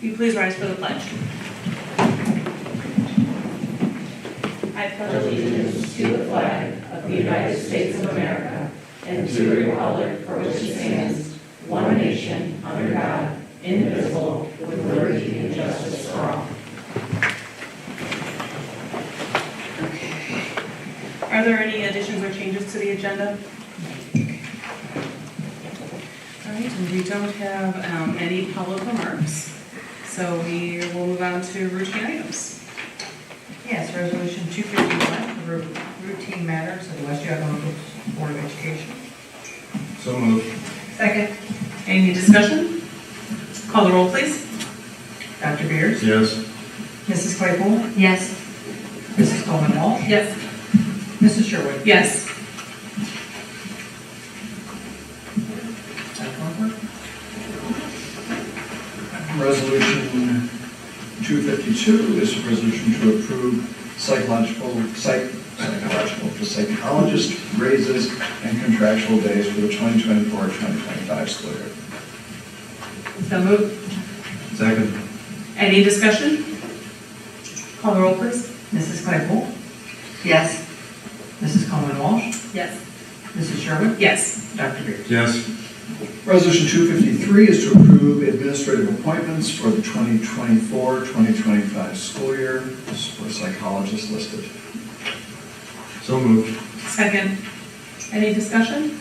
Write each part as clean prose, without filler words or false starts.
Will you please rise for the pledge? I pledge allegiance to the flag of the United States of America and to the republic for which it stands, one nation, under God, indivisible, with liberty and justice for all. Are there any additions or changes to the agenda? All right, and we don't have any public remarks, so we will move on to routine items. Yes, resolution 251, routine matters of the West Geauga Local Board of Education. So moved. Second. Any discussion? Call the roll, please. Dr. Beers? Yes. Mrs. Claypool? Yes. Mrs. Coleman Walsh? Yes. Mrs. Sherwood? Yes. Resolution 252 is a resolution to approve psychological psychologist raises and contractual days for the 2024-2025 school year. So moved. Second. Any discussion? Call the roll, please. Mrs. Claypool? Yes. Mrs. Coleman Walsh? Yes. Mrs. Sherwood? Yes. Dr. Beers? Yes. Resolution 253 is to approve administrative appointments for the 2024-2025 school year. This is for psychologists listed. So moved. Second. Any discussion?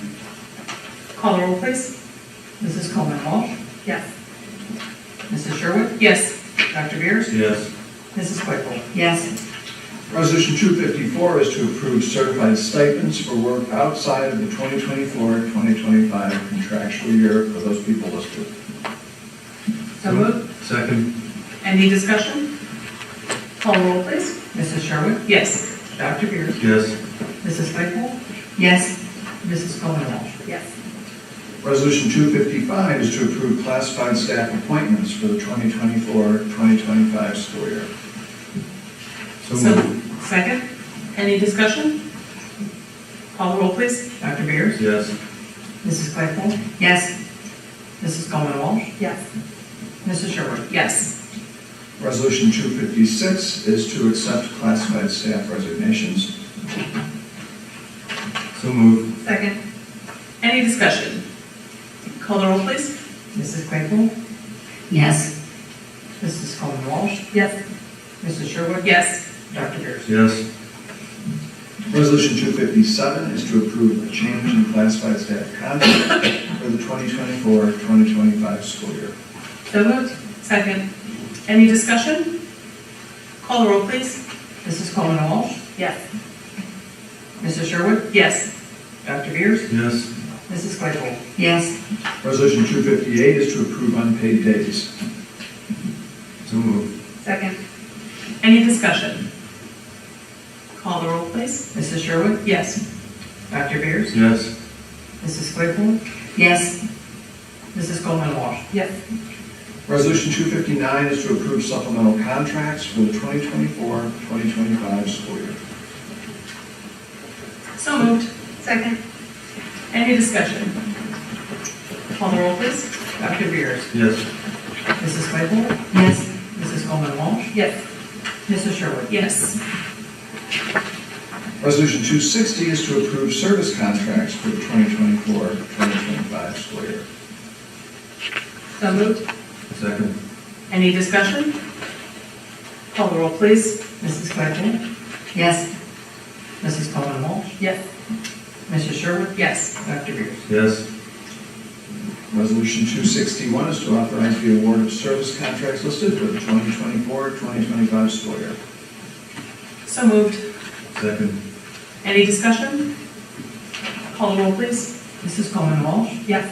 Call the roll, please. Mrs. Coleman Walsh? Yes. Mrs. Sherwood? Yes. Dr. Beers? Yes. Mrs. Claypool? Yes. Resolution 254 is to approve certified stipends for work outside of the 2024-2025 contractual year for those people listed. So moved. Second. Any discussion? Call the roll, please. Mrs. Sherwood? Yes. Dr. Beers? Yes. Mrs. Claypool? Yes. Mrs. Coleman Walsh? Yes. Resolution 255 is to approve classified staff appointments for the 2024-2025 school year. So moved. Second. Any discussion? Call the roll, please. Dr. Beers? Yes. Mrs. Claypool? Yes. Mrs. Coleman Walsh? Yes. Mrs. Sherwood? Yes. Resolution 256 is to accept classified staff resignations. So moved. Second. Any discussion? Call the roll, please. Mrs. Claypool? Yes. Mrs. Coleman Walsh? Yes. Mrs. Sherwood? Yes. Dr. Beers? Yes. Resolution 257 is to approve a change in classified staff contract for the 2024-2025 school year. So moved. Second. Any discussion? Call the roll, please. Mrs. Coleman Walsh? Yes. Mrs. Sherwood? Yes. Dr. Beers? Yes. Mrs. Claypool? Yes. Resolution 258 is to approve unpaid days. So moved. Second. Any discussion? Call the roll, please. Mrs. Sherwood? Yes. Dr. Beers? Yes. Mrs. Claypool? Yes. Mrs. Coleman Walsh? Yes. Resolution 259 is to approve supplemental contracts for the 2024-2025 school year. So moved. Second. Any discussion? Call the roll, please. Dr. Beers? Yes. Mrs. Claypool? Yes. Mrs. Coleman Walsh? Yes. Mrs. Sherwood? Yes. Resolution 260 is to approve service contracts for the 2024-2025 school year. So moved. Second. Any discussion? Call the roll, please. Mrs. Claypool? Yes. Mrs. Coleman Walsh? Yes. Mrs. Sherwood? Yes. Dr. Beers? Yes. Resolution 261 is to authorize the award of service contracts listed for the 2024-2025 school year. So moved. Second. Any discussion? Call the roll, please. Mrs. Coleman Walsh? Yes.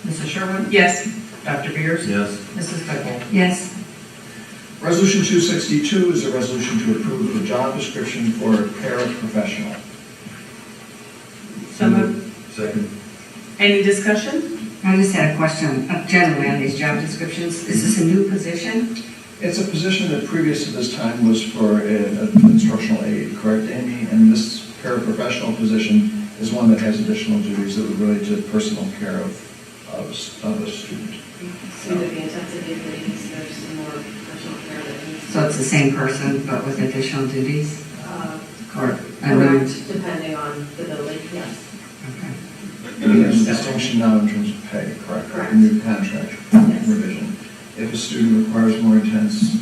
Mrs. Sherwood? Yes. Dr. Beers? Yes. Mrs. Claypool? Yes. Resolution 262 is a resolution to approve the job description for a paraprofessional. So moved. Second. Any discussion? I just had a question generally on these job descriptions. Is this a new position? It's a position that previous to this time was for an instructional aide, correct, Amy? And this paraprofessional position is one that has additional duties that would relate to personal care of a student. Soon-to-be-intensive duties, there's some more personal care that needs. So it's the same person, but with additional duties? Or, Correct, depending on the building, yes. Okay. There's a distinction now in terms of pay, correct? Correct. A new contract revision. If a student requires more intense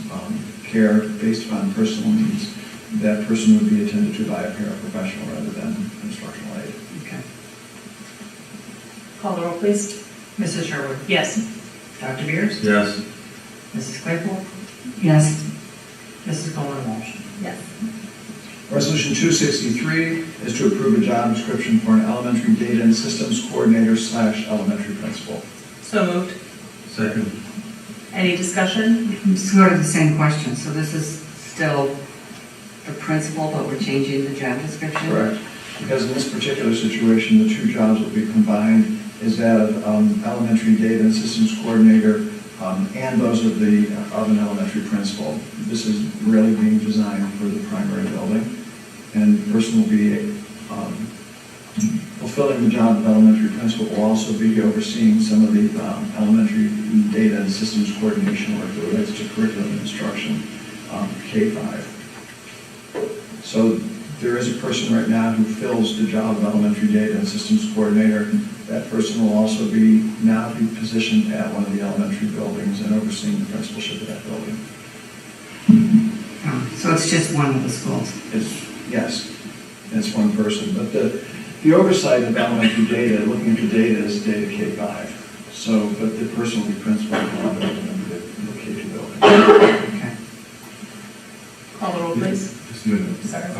care based upon personal needs, that person would be attended to by a paraprofessional rather than instructional aid. Okay. Call the roll, please. Mrs. Sherwood? Yes. Dr. Beers? Yes. Mrs. Claypool? Yes. Mrs. Coleman Walsh? Yes. Resolution 263 is to approve a job description for an elementary data and systems coordinator / elementary principal. So moved. Second. Any discussion? Sort of the same question. So this is still the principal, but we're changing the job description? Correct. Because in this particular situation, the two jobs will be combined is that of elementary data and systems coordinator and those of an elementary principal. This is really being designed for the primary building, and the person will be fulfilling the job of elementary principal, will also be overseeing some of the elementary data and systems coordination work that relates to curriculum and instruction, K-5. So there is a person right now who fills the job of elementary data and systems coordinator. That person will also now be positioned at one of the elementary buildings and overseeing the principalship of that building. Oh, so it's just one of the schools? Yes, it's one person, but the oversight of elementary data, looking at the data, is data K-5. So, but the person will be principal of one building and the K-2 building. Okay. Call the roll, please. Just a minute. Sorry.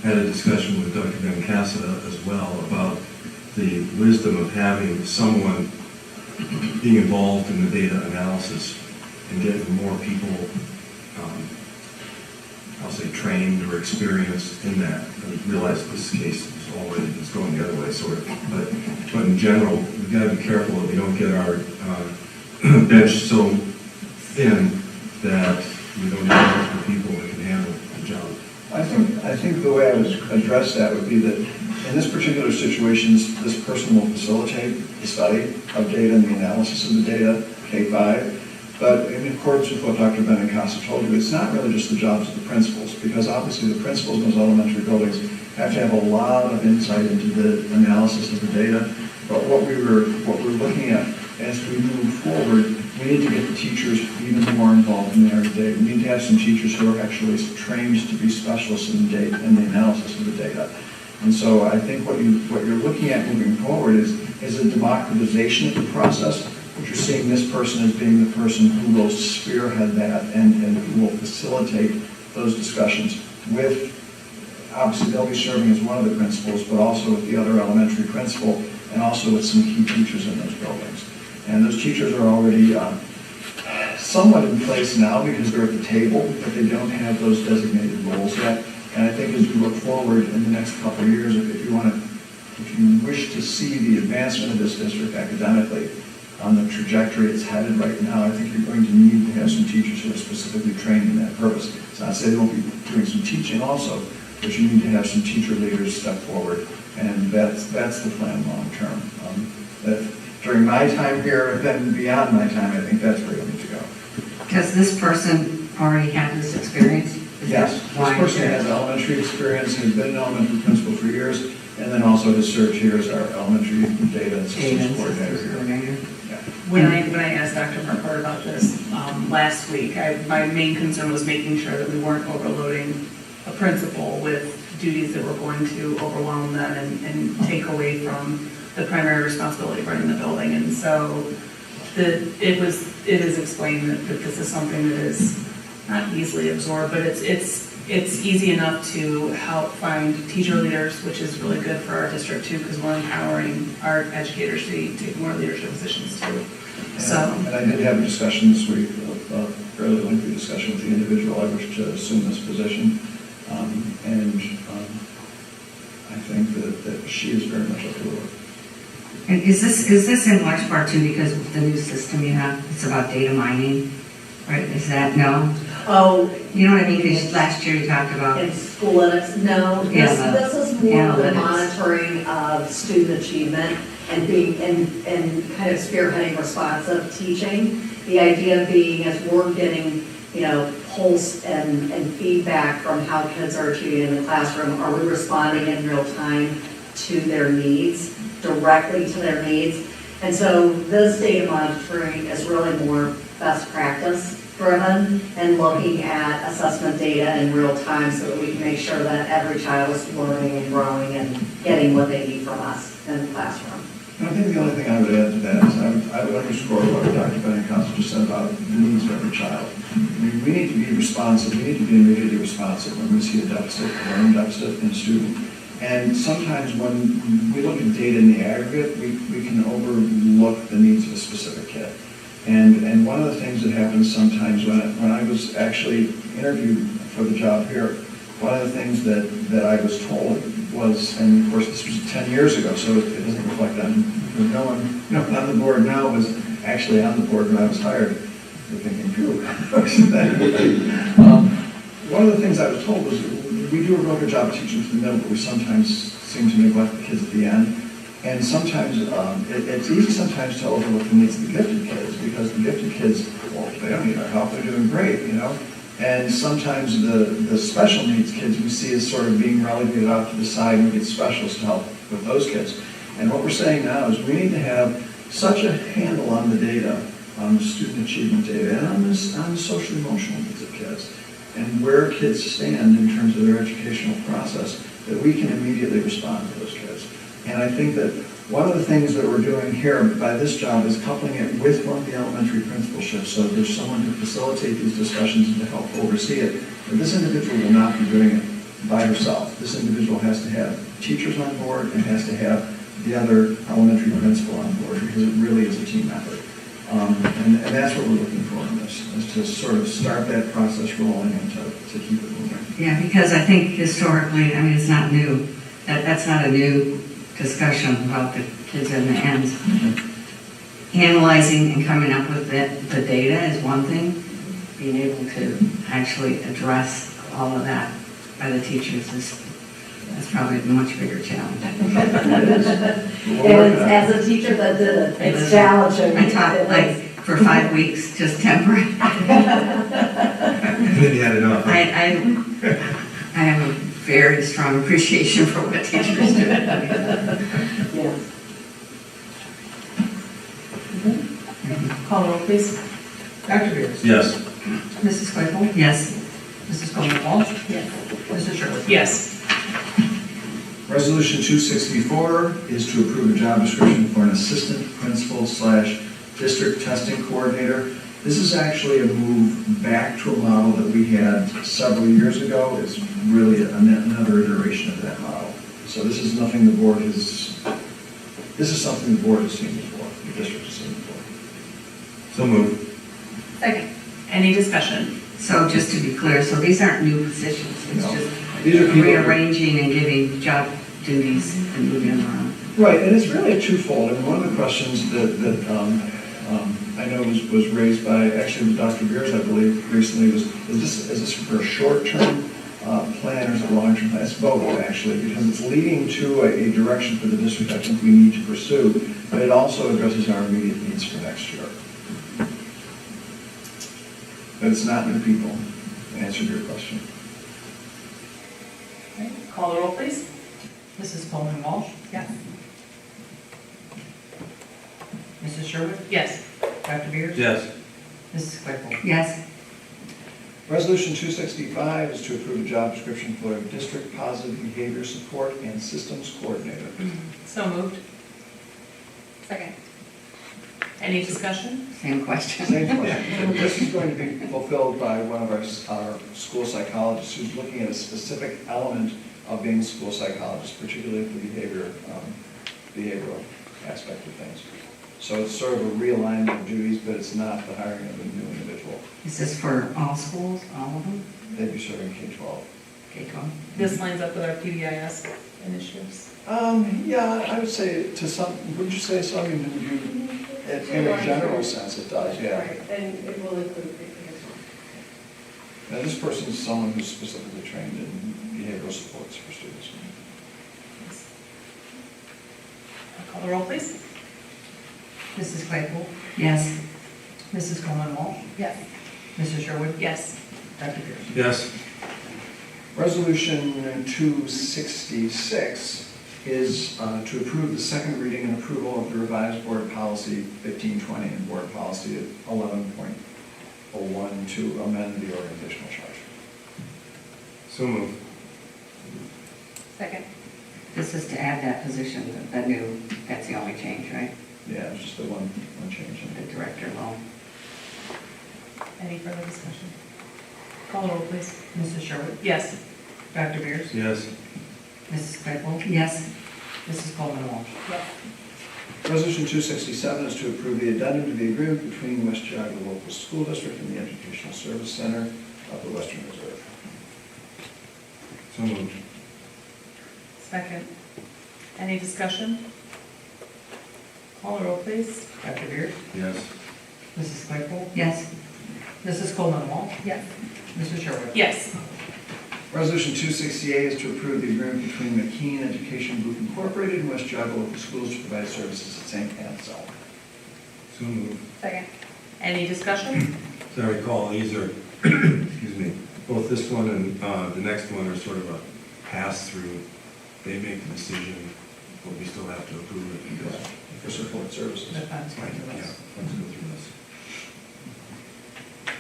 Had a discussion with Dr. Van Cassida as well about the wisdom of having someone being involved in the data analysis and getting more people, I'll say, trained or experienced in that. I realize this case is going the other way, sort of. But in general, we've got to be careful that we don't get our bench so thin that we don't have multiple people that can handle the job. I think the way I would address that would be that in this particular situation, this person will facilitate the study of data and the analysis of the data, K-5. But in accordance with what Dr. Benincasa told you, it's not really just the jobs of the principals, because obviously the principals in those elementary buildings have to have a lot of insight into the analysis of the data. But what we're looking at as we move forward, we need to get the teachers even more involved in the area of data. We need to have some teachers who are actually trained to be specialists in the data and the analysis of the data. And so I think what you're looking at moving forward is a democratization of the process. But you're seeing this person as being the person who will spearhead that and who will facilitate those discussions with, obviously they'll be serving as one of the principals, but also with the other elementary principal and also with some key teachers in those buildings. And those teachers are already somewhat in place now because they're at the table, but they don't have those designated roles yet. And I think as we look forward in the next couple of years, if you wish to see the advancement of this district academically on the trajectory it's headed right now, I think you're going to need to have some teachers who are specifically trained in that purpose. It's not to say they won't be doing some teaching also, but you need to have some teacher leaders step forward, and that's the plan long term. During my time here, and then beyond my time, I think that's where you'll need to go. Does this person already have this experience? Is Yes, that this why person they're- has elementary experience, has been an elementary principal for years, and then also has served here as our elementary data and systems coordinator here. coordinator? Yeah. When I asked Dr. Harper about this last week, my main concern was making sure that we weren't overloading a principal with duties that were going to overwhelm them and take away from the primary responsibility of running the building. And so it is explained that this is something that is not easily absorbed, but it's easy enough to help find teacher leaders, which is really good for our district too, because we're empowering our educators to take more leadership positions too. And I did have a discussion this week, a fairly lengthy discussion with the individual I wish to assume this position. I think that she is very much up to it. And is this in large part too because of the new system you have? It's about data mining, right? Is that, no? Oh, You know what I mean? Because last year you talked about, in school edits, no, Yeah, this is more of the analytics. monitoring of student achievement. and being, and kind of spearheading responsive teaching. The idea being as we're getting, pulse and feedback from how kids are achieving in the classroom, are we responding in real time to their needs, directly to their needs? And so this data monitoring is really more best practice driven and looking at assessment data in real time so that we can make sure that every child is learning and growing and getting what they need from us in the classroom. And I think the only thing I would add to that is I would underscore what Dr. Benninghouse just said about the needs of every child. I mean, we need to be responsive, we need to be immediately responsive when we see a deficit, a learning deficit in a student. And sometimes when we look at data in the aggregate, we can overlook the needs of a specific kid. And one of the things that happens sometimes when I was actually interviewed for the job here, one of the things that I was told was, and of course this was 10 years ago, so it doesn't reflect on no one on the board now was actually on the board when I was hired. You're thinking, phew. One of the things I was told was we do a real good job of teaching to the middle, but we sometimes seem to neglect the kids at the end. And sometimes it's easy sometimes to overlook the needs of the gifted kids because the gifted kids, well, they don't need our help, they're doing great, And sometimes the special needs kids we see as sort of being relegated off to the side and we get specialists to help with those kids. And what we're saying now is we need to have such a handle on the data, on the student achievement data, and on the social emotional needs of kids, and where kids stand in terms of their educational process, that we can immediately respond to those kids. And I think that one of the things that we're doing here by this job is coupling it with one of the elementary principalships, so there's someone to facilitate these discussions and to help oversee it. But this individual will not be doing it by herself. This individual has to have teachers on board and has to have the other elementary principal on board because it really is a team effort. And that's what we're looking for in this, is to sort of start that process rolling and to keep it moving. Yeah, because I think historically, it's not new. That's not a new discussion about the kids in the ends. Analyzing and coming up with the data is one thing. Being able to actually address all of that by the teachers that's probably a much bigger challenge. And as a teacher that did it, it's challenging. I taught for 5 weeks, just temporary. And then you had enough. I have a very strong appreciation for what teachers do. Yes. Call the roll, please. Dr. Beers? Yes. Mrs. Claypool? Yes. Mrs. Coleman Walsh? Yes. Mrs. Sherwood? Yes. Resolution 264 is to approve a job description for an assistant principal / district testing coordinator. This is actually a move back to a model that we had several years ago. It's really another iteration of that model. So this is nothing the board has, this is something the board has seen before, the district has seen before. So moved. Second. Any discussion? So just to be clear, so these aren't new positions, it's No. just These are people- rearranging and giving job duties and moving them around. Right, and it's really a twofold. And one of the questions that I know was raised by, actually Dr. Beers, I believe, recently was, is this for a short-term plan or is it a long-term plan? It's both, actually, because it's leading to a direction for the district I think we need to pursue, but it also addresses our immediate needs for next year. But it's not new people, to answer your question. Okay. Call the roll, please. Mrs. Coleman Walsh? Yes. Mrs. Sherwood? Yes. Dr. Beers? Yes. Mrs. Claypool? Yes. Resolution 265 is to approve a job description for a district positive behavior support and systems coordinator. So moved. Second. Any discussion? Same question. Same question. This is going to be fulfilled by one of our school psychologists who's looking at a specific element of being a school psychologist, particularly the behavioral aspect of things. So it's sort of a realignment of duties, but it's not the hiring of a new individual. Is this for all schools, all of them? They'd be serving K-12. K-12? This lines up with our PBIS initiatives. Yeah, I would say to some, wouldn't you say so? I mean, in a general sense, it does, yeah. Right, and it will include as well. Now, this person is someone who's specifically trained in behavioral supports for students. Call the roll, please. Mrs. Claypool? Yes. Mrs. Coleman Walsh? Yes. Mrs. Sherwood? Yes. Dr. Pierce? Yes. Resolution 266 is to approve the second reading and approval of the revised Board Policy 1520 and Board Policy 11.01 to amend the organizational chart. So moved. Second. This is to add that position, that new, that's the only change, right? Yeah, it's just the one change. The director role. Any further discussion? Call the roll, please. Mrs. Sherwood? Yes. Dr. Pierce? Yes. Mrs. Claypool? Yes. Mrs. Coleman Walsh? Yes. Resolution 267 is to approve the addendum to the agreement between West Geauga Local School District and the Educational Service Center of the Western Reserve. So moved. Second. Any discussion? Call the roll, please. Dr. Pierce? Yes. Mrs. Claypool? Yes. Mrs. Coleman Walsh? Yes. Mrs. Sherwood? Yes. Resolution 268 is to approve the agreement between McKean Education Group Incorporated and West Geauga Local Schools to provide services at St. Anselm. So moved. Second. Any discussion? As I recall, these are, excuse me, both this one and the next one are sort of a pass-through. They make the decision, but we still have to approve it because. For support services. The funds Right, going to yeah, us. let's go through this.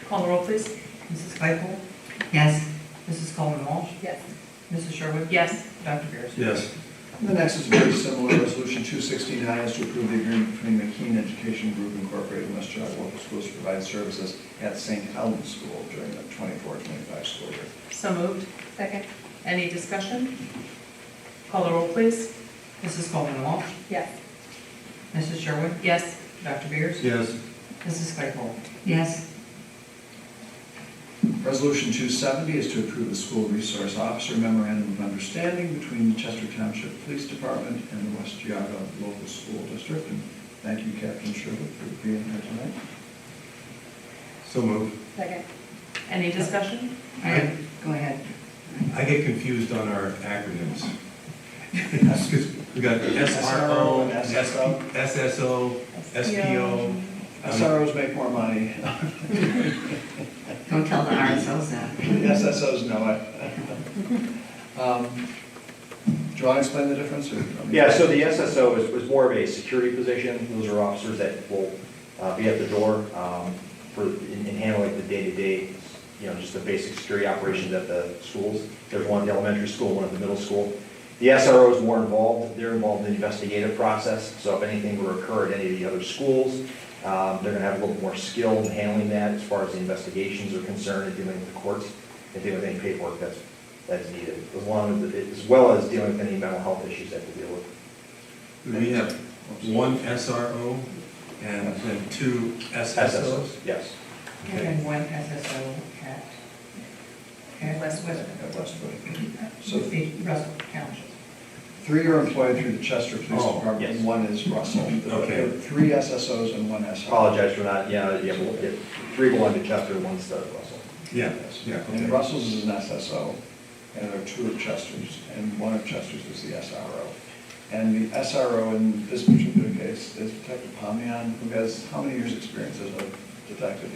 Call the roll, please. Mrs. Claypool? Yes. Mrs. Coleman Walsh? Yes. Mrs. Sherwood? Yes. Dr. Pierce? Yes. And the next is very similar. Resolution 269 is to approve the agreement between McKean Education Group Incorporated and West Geauga Local Schools to provide services at St. Helens School during the 24-25 school year. So moved. Second. Any discussion? Call the roll, please. Mrs. Coleman Walsh? Yes. Mrs. Sherwood? Yes. Dr. Pierce? Yes. Mrs. Claypool? Yes. Resolution 270 is to approve the school resource officer memorandum of understanding between the Chester Township Police Department and the West Geauga Local School District. And thank you, Captain Sherwood, for being here tonight. So moved. Second. Any discussion? Go ahead. I get confused on our acronyms. We got SRO, SSO. SSO, SPO. SROs make more money. Don't tell the RSOs that. The SSOs know it. Do you want to explain the difference? Or? Yeah, so the SSO was more of a security position. Those are officers that will be at the door in handling the day-to-day, just the basic security operations at the schools. There's one at the elementary school, one at the middle school. The SRO is more involved. They're involved in the investigative process. So if anything were to occur at any of the other schools, they're going to have a little more skill in handling that as far as the investigations are concerned and dealing with the courts and dealing with any paperwork that's needed, as well as dealing with any mental health issues that they deal with. We have one SRO and then two SSOs. Yes. Okay. And one SSO at Westwood. At Westwood. So Russell Township. 3 are employed through the Chester Police Oh, Department, yes. and 1 is Russell. Okay. There are 3 SSOs and 1 SRO. Apologize for that. Yeah, 3 belong to Chester, 1's to Russell. Yeah, Yes. yeah, And okay. Russell's is an SSO, and there are 2 of Chester's, and 1 of Chester's is the SRO. And the SRO in this particular case is Detective Pomian, who has how many years' experience as a detective?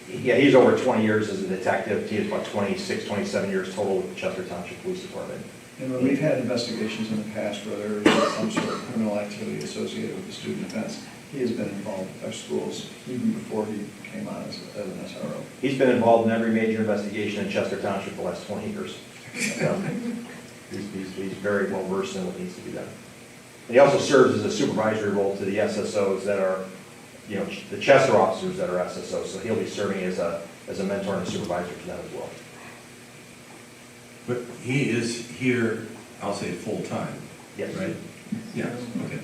He's over 20 years as a detective. He has about 26, 27 years total with the Chester Township Police Department. And when we've had investigations in the past where there is some sort of criminal activity associated with the student offense, he has been involved with our schools even before he came on as an SRO. He's been involved in every major investigation in Chester Township the last 20 years. So, he's very well versed in what needs to be done. And he also serves as a supervisory role to the SSOs that are, the Chester officers that are SSOs. So he'll be serving as a mentor and a supervisor to them as well. But he is here, I'll say, full-time, Yes. right? Yeah, okay.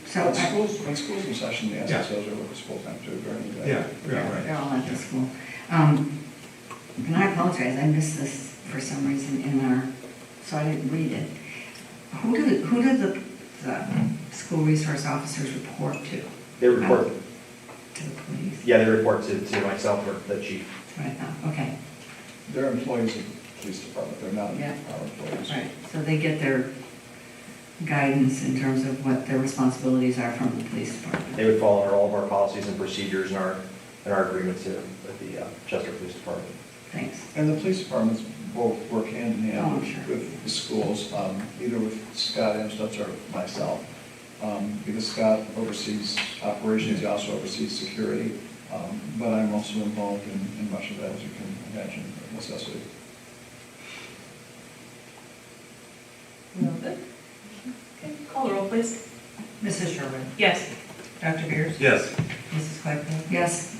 So, When school's in session, the SSOs are with us full-time too during the day. Yeah, right. they're all at the school. And I apologize, I missed this for some reason so I didn't read it. Who do the school resource officers report to? They report, To the police? yeah, they report to myself or the chief. That's what I thought, okay. They're employees of the police department, they're not Yeah. our employees. Right, so they get their guidance in terms of what their responsibilities are from the police department? They would fall under all of our policies and procedures and our agreements here with the Chester Police Department. Thanks. And the police departments both work hand in hand Oh, sure. with the schools, either with Scott Amstutz or myself. Because Scott oversees operations, he also oversees security, but I'm also involved in much of that, as you can imagine, necessity. No, good. Okay, call the roll, please. Mrs. Sherwood? Yes. Dr. Beers? Yes. Mrs. Claypool? Yes.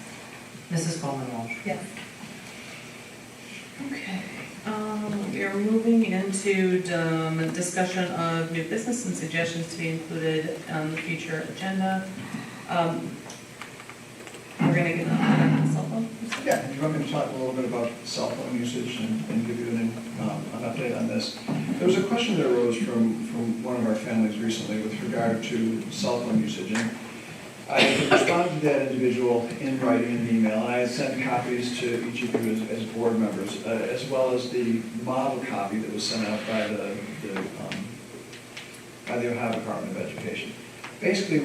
Mrs. Coleman Walsh? Yes. Okay, we are moving into discussion of new business and suggestions to be included on the future agenda. We're gonna get on the cell phone. Yeah, do you want me to talk a little bit about cell phone usage and give you an update on this? There was a question that arose from one of our families recently with regard to cell phone usage. And I responded to that individual in writing an email, and I had sent copies to each of you as board members, as well as the model copy that was sent out by the Ohio Department of Education. Basically,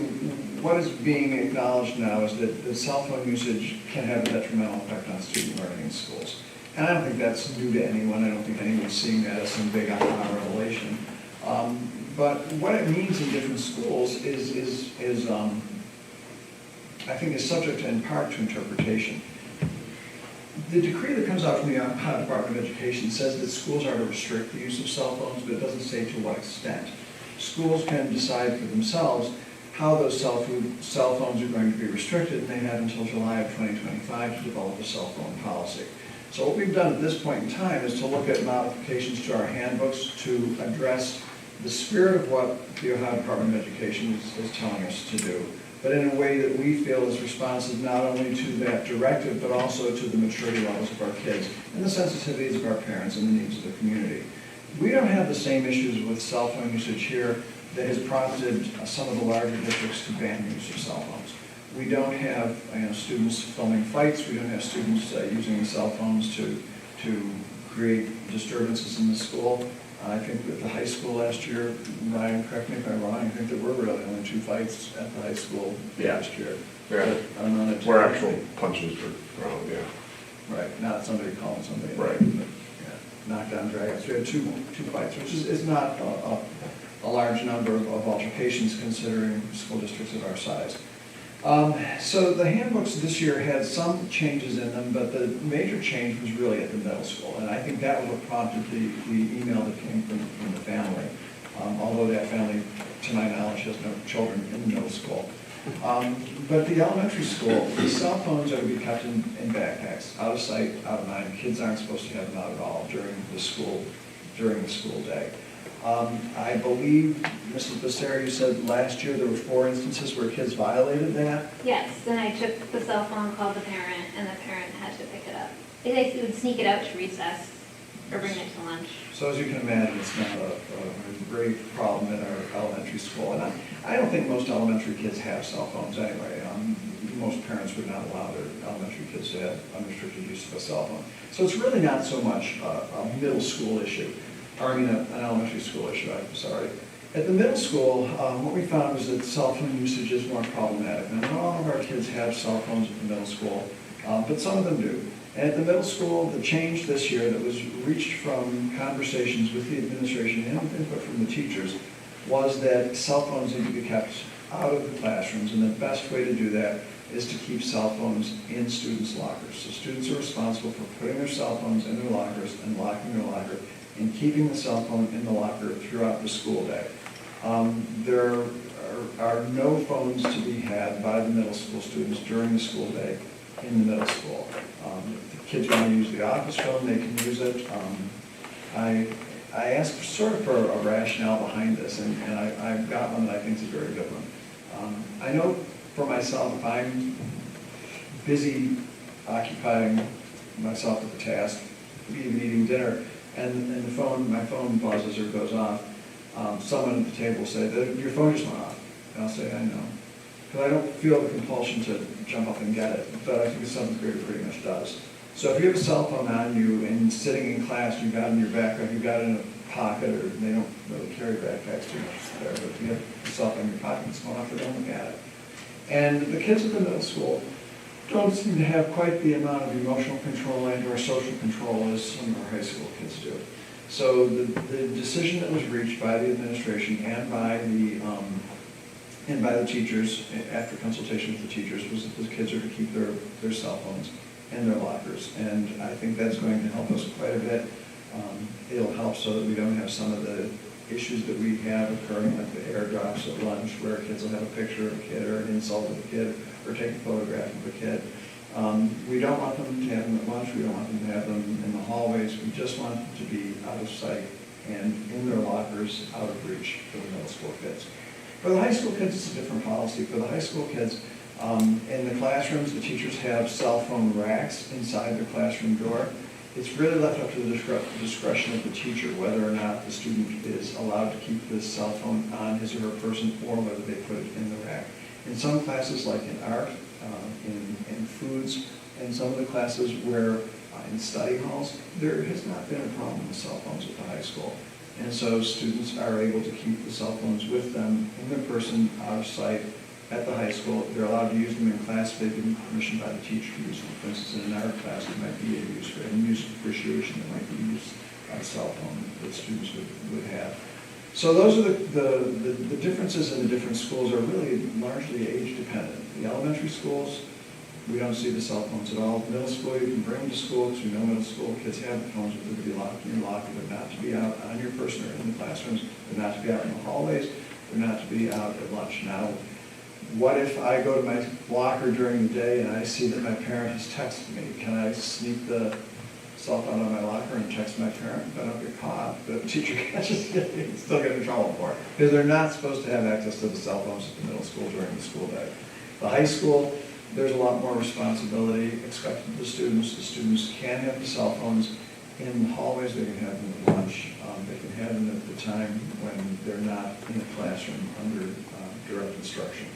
what is being acknowledged now is that the cell phone usage can have a detrimental effect on student learning in schools. And I don't think that's new to anyone. I don't think anyone's seeing that as some big aha revelation. But what it means in different schools is I think is subject in part to interpretation. The decree that comes out from the Ohio Department of Education says that schools are to restrict the use of cell phones, but it doesn't say to what extent. Schools can decide for themselves how those cell phones are going to be restricted, and they have until July of 2025 to develop a cell phone policy. So what we've done at this point in time is to look at modifications to our handbooks to address the spirit of what the Ohio Department of Education is telling us to do, but in a way that we feel is responsive not only to that directive, but also to the maturity levels of our kids and the sensitivities of our parents and the needs of the community. We don't have the same issues with cell phone usage here that has prompted some of the larger districts to ban the use of cell phones. We don't have students filming fights. We don't have students using cell phones to create disturbances in the school. I think at the high school last year, Ryan, correct me if I'm wrong, I think there were really only 2 fights at the high school last year. Yeah, I don't know that. where actual punches were thrown, yeah. Right, not somebody calling somebody. Right. But, yeah, knockdown dragouts. We had two fights, which is not a large number of altercations considering school districts of our size. So the handbooks this year had some changes in them, but the major change was really at the middle school. And I think that was what prompted the email that came from the family, although that family, to my knowledge, has no children in the middle school. But the elementary school, the cell phones are to be kept in backpacks, out of sight, out of mind. Kids aren't supposed to have them out at all during the school day. I believe, Mrs. Becerra, you said last year there were 4 instances where kids violated that. Yes, then I took the cell phone, called the parent, and the parent had to pick it up. They would sneak it out to recess or bring it to lunch. So as you can imagine, it's not a great problem in our elementary school. And I don't think most elementary kids have cell phones anyway. Most parents would not allow their elementary kids to have unrestricted use of a cell phone. So it's really not so much a middle school issue. An elementary school issue, I'm sorry. At the middle school, what we found was that cell phone usage is more problematic. And not all of our kids have cell phones at the middle school, but some of them do. And at the middle school, the change this year that was reached from conversations with the administration and input from the teachers was that cell phones need to be kept out of the classrooms, and the best way to do that is to keep cell phones in students' lockers. So students are responsible for putting their cell phones in their lockers and locking their locker and keeping the cell phone in the locker throughout the school day. There are no phones to be had by the middle school students during the school day in the middle school. If the kids want to use the office phone, they can use it. I asked sort of for a rationale behind this, and I've got one that I think is a very good one. I know for myself, if I'm busy occupying myself with the task, even eating dinner, and my phone buzzes or goes off, someone at the table will say, your phone just went off. And I'll say, I know. Because I don't feel the compulsion to jump up and get it, but I think the 7th grader pretty much does. So if you have a cell phone on you and sitting in class, you've got it in your backpack, you've got it in a pocket, or they don't really carry backpacks too much there, but if you have a cell phone in your pocket, it's going off, they don't look at it. And the kids at the middle school don't seem to have quite the amount of emotional control and or social control as some of our high school kids do. So the decision that was reached by the administration and by the teachers, after consultation with the teachers, was that the kids are to keep their cell phones in their lockers. And I think that's going to help us quite a bit. It'll help so that we don't have some of the issues that we have occurring, like the airdrops at lunch, where kids will have a picture of a kid or an insult of a kid or take a photograph of a kid. We don't want them to have them at lunch. We don't want them to have them in the hallways. We just want them to be out of sight and in their lockers, out of reach for the middle school kids. For the high school kids, it's a different policy. For the high school kids, in the classrooms, the teachers have cell phone racks inside their classroom door. It's really left up to the discretion of the teacher whether or not the student is allowed to keep this cell phone on his or her person, or whether they put it in the rack. In some classes, like in art, in foods, and some of the classes where in study halls, there has not been a problem with cell phones at the high school. And so students are able to keep the cell phones with them in their person, out of sight, at the high school. They're allowed to use them in class if they've been permission by the teacher to use them. For instance, in an art class, it might be a use for music appreciation, there might be use of a cell phone that students would have. So those are the differences in the different schools are really largely age dependent. The elementary schools, we don't see the cell phones at all. Middle school, you can bring them to school, because we know middle school kids have the phones, but they're to be locked in your locker. They're not to be out on your person or in the classrooms. They're not to be out in the hallways. They're not to be out at lunch. Now, what if I go to my locker during the day and I see that my parent has texted me? Can I sneak the cell phone out of my locker and text my parent? If I don't get caught, the teacher catches me, still get in trouble for it. Because they're not supposed to have access to the cell phones at the middle school during the school day. The high school, there's a lot more responsibility expected of the students. The students can have the cell phones in the hallways, they can have them at lunch, they can have them at the time when they're not in the classroom under direct instruction.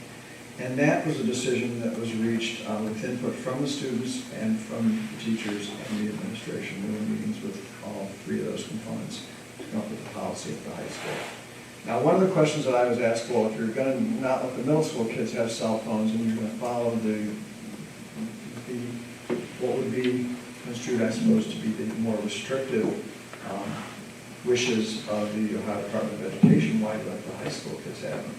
And that was a decision that was reached with input from the students and from the teachers and the administration. We were in meetings with all three of those components to come up with the policy at the high school. Now, one of the questions that I was asked, well, if you're going to not let the middle school kids have cell phones and you're going to follow what would be construed, I suppose, to be the more restrictive wishes of the Ohio Department of Education, why do you let the high school kids have them?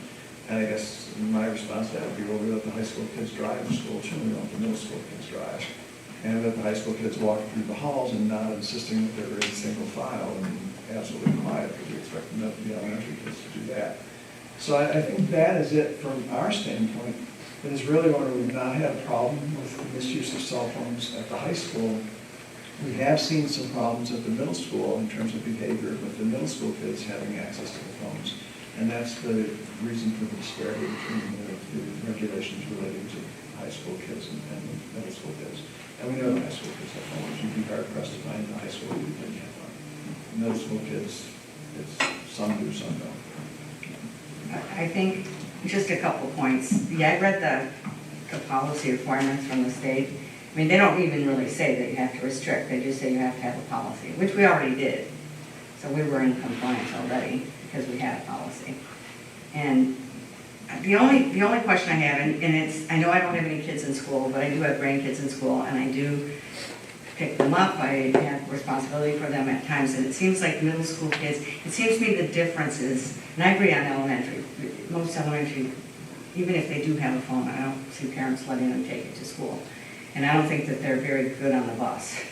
And I guess my response to that would be, well, we let the high school kids drive to school too, we don't let the middle school kids drive. And let the high school kids walk through the halls and not insisting that they're in single file and absolutely quiet, because we expect the elementary kids to do that. So I think that is it from our standpoint. It is really when we've not had a problem with the misuse of cell phones at the high school. We have seen some problems at the middle school in terms of behavior with the middle school kids having access to the phones. And that's the reason for the disparity between the regulations relating to high school kids and middle school kids. And we know the high school kids have phones. You'd be hard pressed to find the high school who didn't have one. Middle school kids, some do, some don't. I think just a couple points. Yeah, I read the policy requirements from the state. I mean, they don't even really say that you have to restrict. They just say you have to have a policy, which we already did. So we were in compliance already because we had a policy. And the only question I have, and it's, I know I don't have any kids in school, but I do have grandkids in school, and I do pick them up. I have responsibility for them at times, and it seems like middle school kids, it seems to me the difference is, and I agree on elementary, most elementary, even if they do have a phone, I don't see parents letting them take it to school. And I don't think that they're very good on the bus.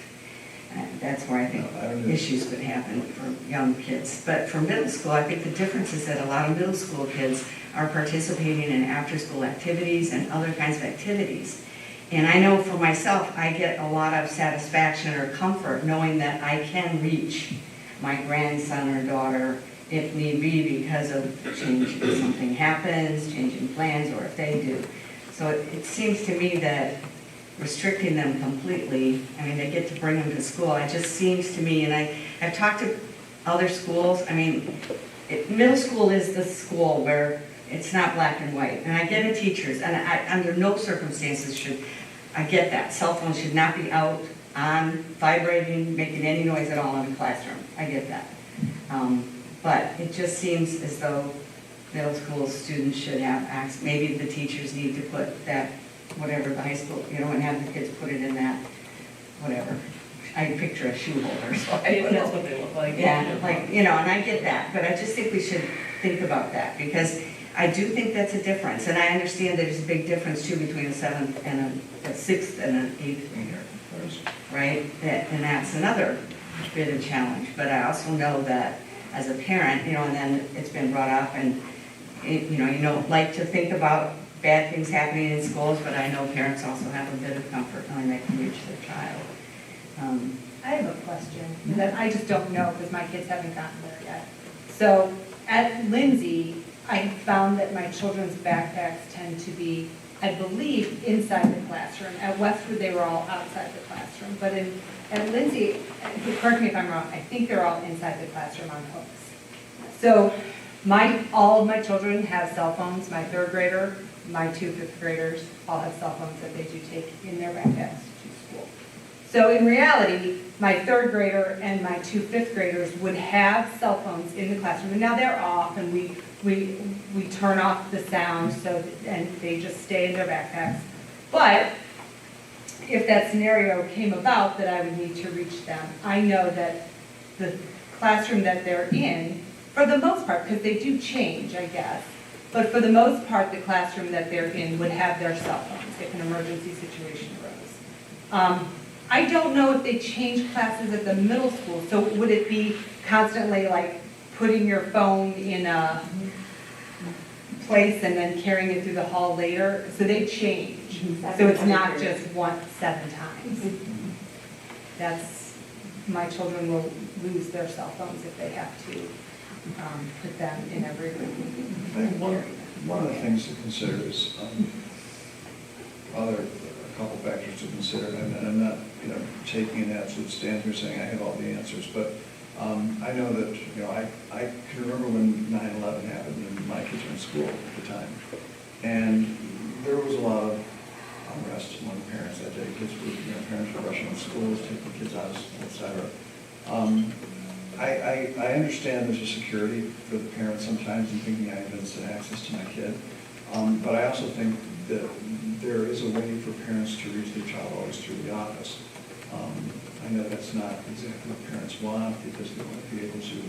That's where I think issues could happen for young kids. But for middle school, I think the difference is that a lot of middle school kids are participating in after-school activities and other kinds of activities. And I know for myself, I get a lot of satisfaction or comfort knowing that I can reach my grandson or daughter if need be because of change, if something happens, changing plans, or if they do. So it seems to me that restricting them completely, I mean, they get to bring them to school. It just seems to me, and I've talked to other schools, I mean, middle school is the school where it's not black and white. And I get it, teachers, and I, under no circumstances should, I get that. Cell phones should not be out on, vibrating, making any noise at all in the classroom. I get that. But it just seems as though middle school students should have access. Maybe the teachers need to put that, whatever, the high school, and have the kids put it in that, whatever. I picture a shoe holder, so I don't That's know. what they look like. Yeah, like, and I get that, but I just think we should think about that, because I do think that's a difference, and I understand there's a big difference too between a 7th and a 6th and an 8th grader, right? And that's another bit of challenge, but I also know that as a parent, and then it's been brought up, and, you don't like to think about bad things happening in schools, but I know parents also have a bit of comfort knowing they can reach their child. I have a question that I just don't know because my kids haven't gotten there yet. So at Lindsay, I found that my children's backpacks tend to be, I believe, inside the classroom. At Westwood, they were all outside the classroom. But at Lindsay, correct me if I'm wrong, I think they're all inside the classroom on hooks. So all of my children have cell phones. My 3rd grader, my 2 5th graders all have cell phones that they do take in their backpacks to school. So in reality, my 3rd grader and my 2 5th graders would have cell phones in the classroom. And now they're off, and we turn off the sound, and they just stay in their backpacks. But if that scenario came about that I would need to reach them, I know that the classroom that they're in, for the most part, because they do change, I guess, but for the most part, the classroom that they're in would have their cell phones if an emergency situation arose. I don't know if they change classes at the middle school, so would it be constantly like putting your phone in a place and then carrying it through the hall later? So they change, so it's not just 7 times. My children will lose their cell phones if they have to put them in every room. I think one of the things to consider is a couple factors to consider, and I'm not, taking an absolute stand here saying I have all the answers, but I know that, I can remember when 9/11 happened, and my kids were in school at the time, and there was a lot of unrest among parents that day. Kids were, parents were rushing to schools, taking kids out, etc. I understand there's a security for the parents sometimes in thinking I have instant access to my kid, but I also think that there is a way for parents to reach their child always through the office. I know that's not exactly what parents want because they want to be able to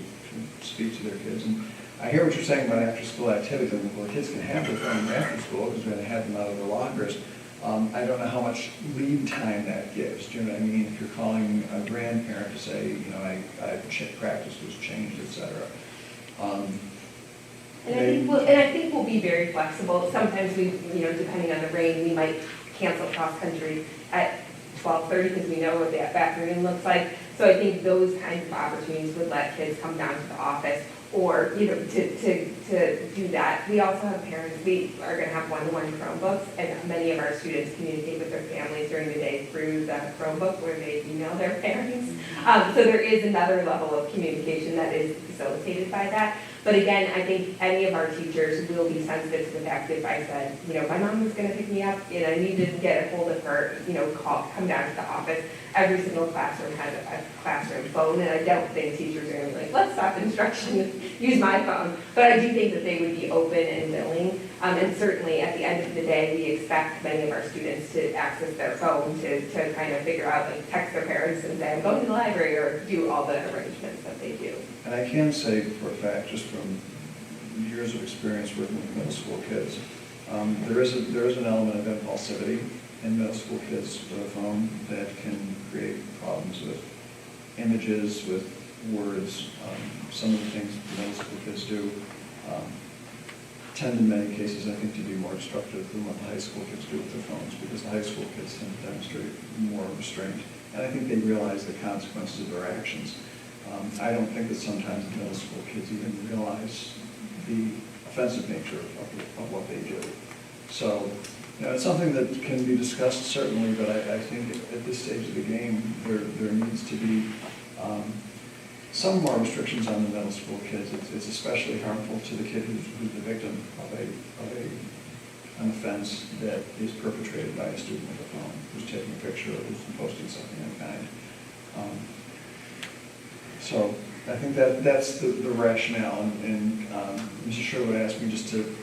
speak to their kids. And I hear what you're saying about after-school activities. Well, kids can have their phone after school because we're going to have them out of their lockers. I don't know how much lead time that gives. Do you know what I mean? If you're calling a grandparent to say, practice was changed, etc. And I think we'll be very flexible. Sometimes we, depending on the rain, we might cancel cross-country at 12:30 because we know what that afternoon looks like. So I think those kinds of opportunities would let kids come down to the office or, to do that. We also have parents, we are going to have one-to-one Chromebooks, and many of our students communicate with their families during the day through the Chromebook where they email their parents. So there is another level of communication that is facilitated by that. But again, I think any of our teachers will be sensitive to the fact that if I said, my mom was going to pick me up and I need to get a hold of her, come down to the office. Every single classroom has a classroom phone, and I don't think teachers are going to be like, let's stop instruction, use my phone. But I do think that they would be open and willing. And certainly at the end of the day, we expect many of our students to access their phone to kind of figure out, text their parents and say, I'm going to the library, or do all the arrangements that they do. And I can say for a fact, just from years of experience working with middle school kids, there is an element of impulsivity in middle school kids with a phone that can create problems with images, with words. Some of the things middle school kids do tend in many cases, I think, to be more destructive than what the high school kids do with their phones, because the high school kids tend to demonstrate more restraint. And I think they realize the consequences of their actions. I don't think that sometimes the middle school kids even realize the offensive nature of what they do. So, it's something that can be discussed certainly, but I think at this stage of the game, there needs to be some more restrictions on the middle school kids. It's especially harmful to the kid who's the victim of a an offense that is perpetrated by a student with a phone, who's taking a picture or who's posting something in kind. So I think that's the rationale, and Mrs. Sherwood asked me just to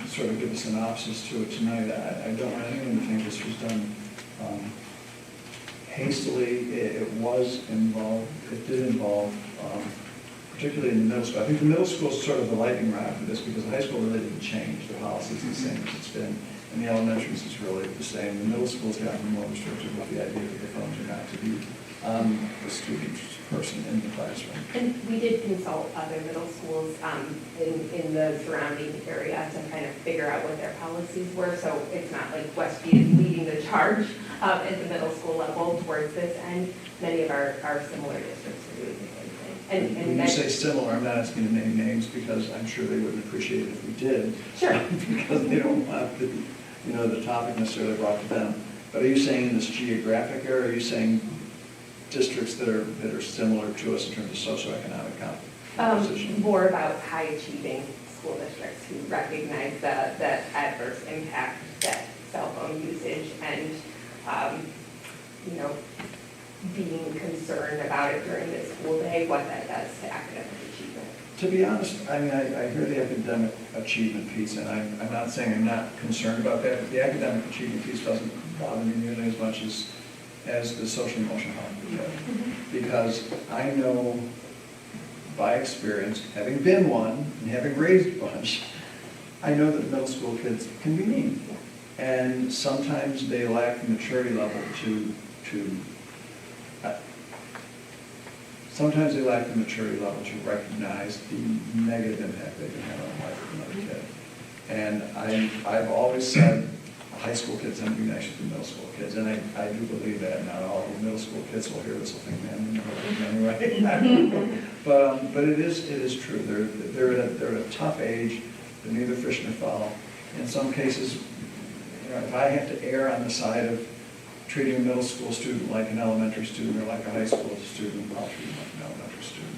sort of give a synopsis to it tonight. I don't want anyone to think this was done hastily. It did involve, particularly in the middle school. I think the middle school is sort of the lightning rod for this, because the high school really didn't change. The policy is the same as it's been, and the elementaries is really the same. The middle school's gotten more restrictive with the idea that the phones are not to be the student person in the classroom. And we did consult other middle schools in the surrounding area to kind of figure out what their policies were. So it's not like Westby is leading the charge at the middle school level towards this end. Many of our similar districts are doing the same thing. When you say similar, I'm not asking to name names, because I'm sure they wouldn't appreciate it if we did. Sure. Because they don't want the topic necessarily brought to them. But are you saying in this geographic area, or are you saying districts that are similar to us in terms of socioeconomic composition? More about high achieving school districts who recognize the adverse impact that cell phone usage and, being concerned about it during the school day, what that does to academic achievement. To be honest, I mean, I hear the academic achievement piece, and I'm not saying I'm not concerned about that, but the academic achievement piece doesn't bother me nearly as much as the social emotional health did. Because I know by experience, having been one and having raised a bunch, I know that middle school kids can be mean. And sometimes they lack the maturity level to recognize the negative impact they can have on the life of another kid. And I've always said high school kids tend to be nicer than middle school kids, and I do believe that. Not all the middle school kids will hear this will think, man, you know anyway. But it is true. They're at a tough age. They're neither fish nor fowl. In some cases, if I have to err on the side of treating a middle school student like an elementary student or like a high school student, I'll treat them like an elementary student,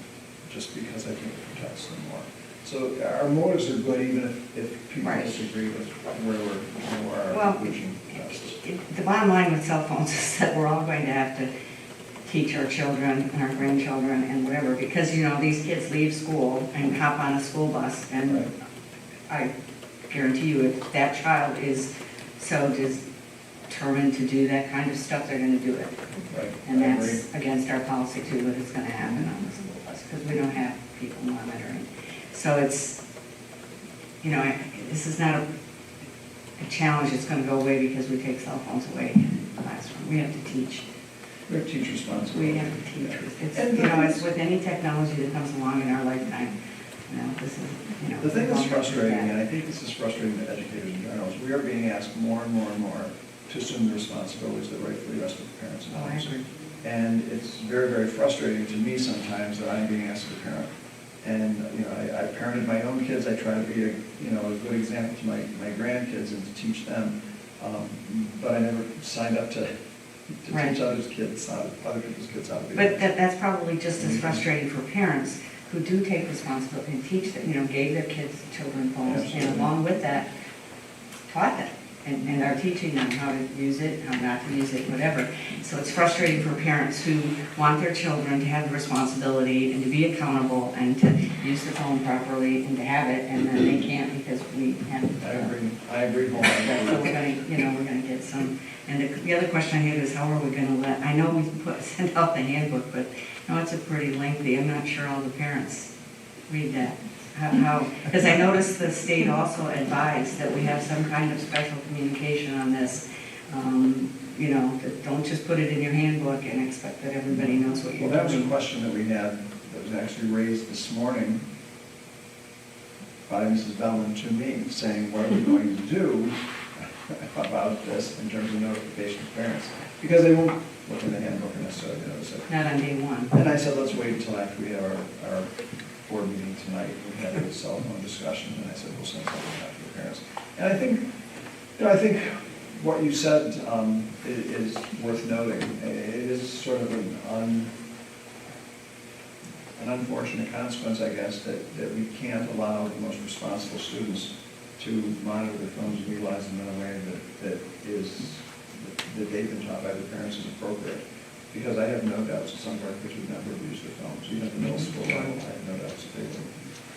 just because I think it protects them more. So our motives are good, even if people Right. disagree with where our Well, conclusion rests. The bottom line with cell phones is that we're all going to have to teach our children and our grandchildren and whatever, because, these kids leave school and hop on a school bus, and Right. I guarantee you, if that child is so determined to do that kind of stuff, they're gonna do it. Right. And I agree. that's against our policy too, that it's gonna happen on the school bus, because we don't have people monitoring. So it's, this is not a challenge that's gonna go away because we take cell phones away in the classroom. We have to teach. We have teach responsibility. We have to teach. It's, And it's with any technology that comes along in our lifetime, this is, The thing that's we're frustrating, gonna do and that. I think this is frustrating to educators in general, is we are being asked more and more and more to assume the responsibilities that rightfully rest with the parents and Oh, I others. agree. And it's very, very frustrating to me sometimes that I'm being asked as a parent. And, I parented my own kids. I try to be a good example to my grandkids and to teach them. But I never signed up to Right. teach other people's kids how to be. But that's probably just as frustrating for parents who do take responsibility and teach them, gave their kids children phones, and Absolutely. along with that, taught them, and are teaching them how to use it, how not to use it, whatever. So it's frustrating for parents who want their children to have the responsibility and to be accountable and to use the phone properly and to have it, and then they can't because we haven't. I agree So wholeheartedly. we're gonna get some, and the other question I had is how are we gonna I know we sent out the handbook, but, it's a pretty lengthy, I'm not sure all the parents read that. How, because I noticed the state also advised that we have some kind of special communication on this. That don't just put it in your handbook and expect that everybody knows what Well, you're that was a doing. question that we had that was actually raised this morning by Mrs. Bellman to me, saying, what are we going to do about this in terms of notification of parents? Because they won't look in the handbook and necessarily notice it. Not on day one. And I said, let's wait until after we have our board meeting tonight. We had a cell phone discussion, and I said, we'll send something out to the parents. And I think what you said is worth noting. It is sort of an unfortunate consequence, I guess, that we can't allow the most responsible students to monitor the phones and utilize them in a way that they've been taught by the parents is appropriate. Because I have no doubts that some of our kids would never have used their phones, even at the middle school level, I have no doubts that they would.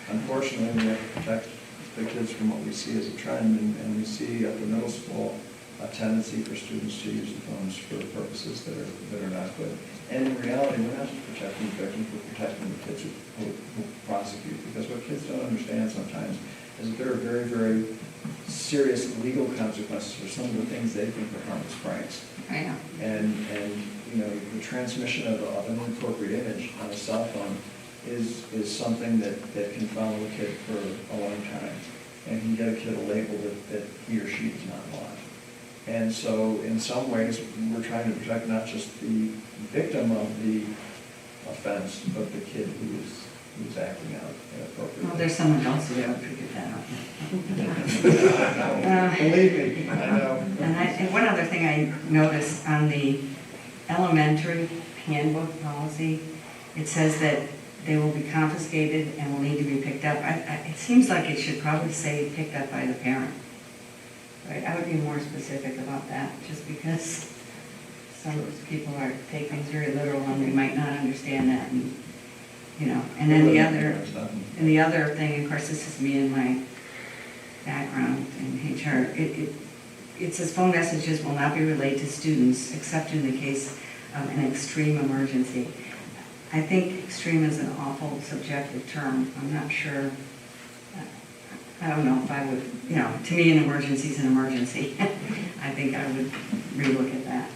Unfortunately, we have to protect the kids from what we see as a trend, and we see at the middle school a tendency for students to use the phones for purposes that are not good. And in reality, we're not just protecting the victims, we're protecting the kids who prosecute. Because what kids don't understand sometimes is that there are very, very serious legal consequences for some of the things they think are harmless pranks. I know. And you know, the transmission of an inappropriate image on a cell phone is something that can follow a kid for a long time and can get a kid a label that he or she does not want. And so in some ways, we're trying to protect not just the victim of the offense, but the kid who's acting out inappropriately. Well, there's some adults who haven't figured that out. Believe me, I know. And one other thing I noticed on the elementary handbook policy, it says that they will be confiscated and will need to be picked up. It seems like it should probably say picked up by the parent. Right? I would be more specific about that, just because some people take things very literal and we might not understand that. And, you know, and then the other thing, of course, this is me and my background in HR. It says phone messages will not be relayed to students except in the case of an extreme emergency. I think extreme is an awful subjective term. I'm not sure. I don't know if I would, you know, to me an emergency is an emergency. I think I would relook at that.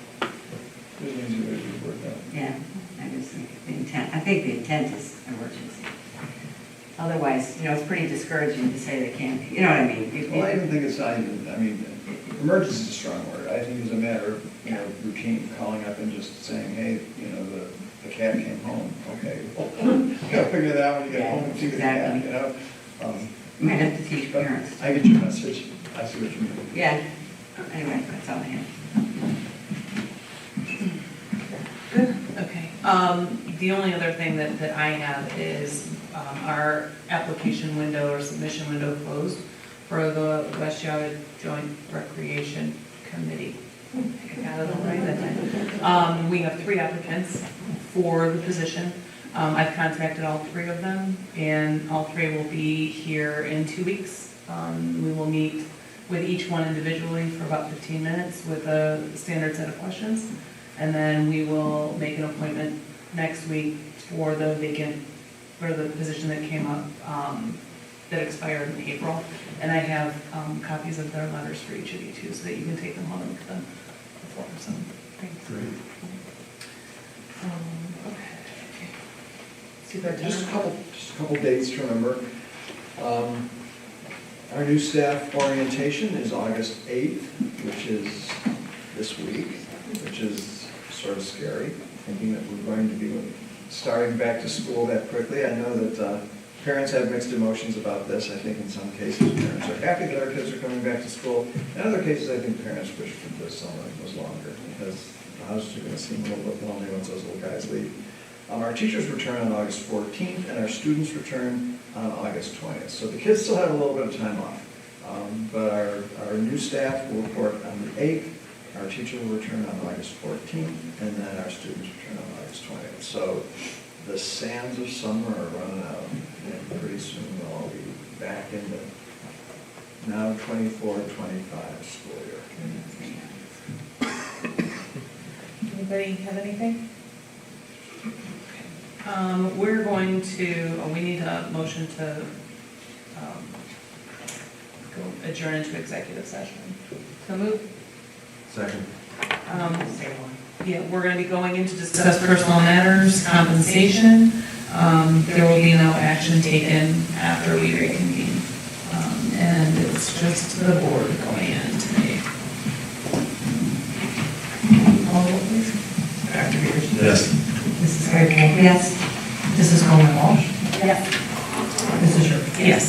There's an easy way to word that. Yeah, I just think the intent is emergency. Otherwise, you know, it's pretty discouraging to say they can't, you know what I mean? Well, I even think it's not even, I mean, emergency is a strong word. I think it's a matter of, you know, routine, calling up and just saying, hey, you know, the cat came home, okay. You gotta figure that out when you get home and see the cat, Exactly. you know? Might have to teach But parents. I get your message. I see what you mean. Yeah. Anyway, that's all I have. Good, okay. The only other thing that I have is our application window or submission window closed for the West Geauga Joint Recreation Committee. I got it all right that time. We have 3 applicants for the position. I've contacted all 3 of them, and all 3 will be here in 2 weeks. We will meet with each one individually for about 15 minutes with a standard set of questions. And then we will make an appointment next week for the position that came up, that expired in April. And I have copies of their letters for each of you too, so that you can take them home and look at them before. So, thanks. Great. Okay. Just a couple dates to remember. Our new staff orientation is August 8th, which is this week, which is sort of scary, thinking that we're going to be starting back to school that quickly. I know that parents have mixed emotions about this. I think in some cases parents are happy that our kids are coming back to school. In other cases, I think parents wish that this summer was longer, because the houses are going to seem a little bit lonely once those little guys leave. Our teachers return on August 14th, and our students return on August 20th. So the kids still have a little bit of time off. But our new staff will report on the 8th, our teacher will return on August 14th, and then our students return on August 20th. So the sands of summer are running out, and pretty soon we'll all be back in the now 24-25 school year. Anybody have anything? We're going to, we need a motion to go adjourn into executive session. So move. Second. Yeah, we're going to be going in to discuss personal matters, compensation. There will be no action taken after we reconvene. And it's just the board going in today. Call the roll, please. Dr. Peterson? Yes. Mrs. Claypool? Yes. Mrs. Coleman Walsh? Yes. Mrs. Sherman? Yes.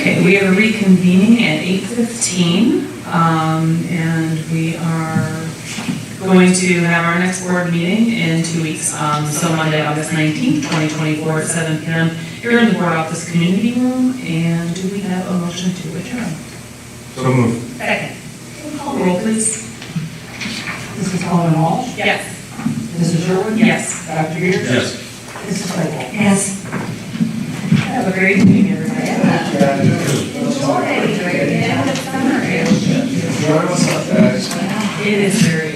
Okay, we are reconvening at 8:15, and we are going to have our next board meeting in 2 weeks, so Monday, August 19th, 2024 at 7 p.m. here in the board office community room, and do we have a motion to adjourn? So moved. Second. Call roll, please. Mrs. Coleman Walsh? Yes. Mrs. Sherwood? Yes. Dr. Beers? Yes. Mrs. Claypool? Yes. Have a great evening, everybody. Enjoy what's up, guys. It is very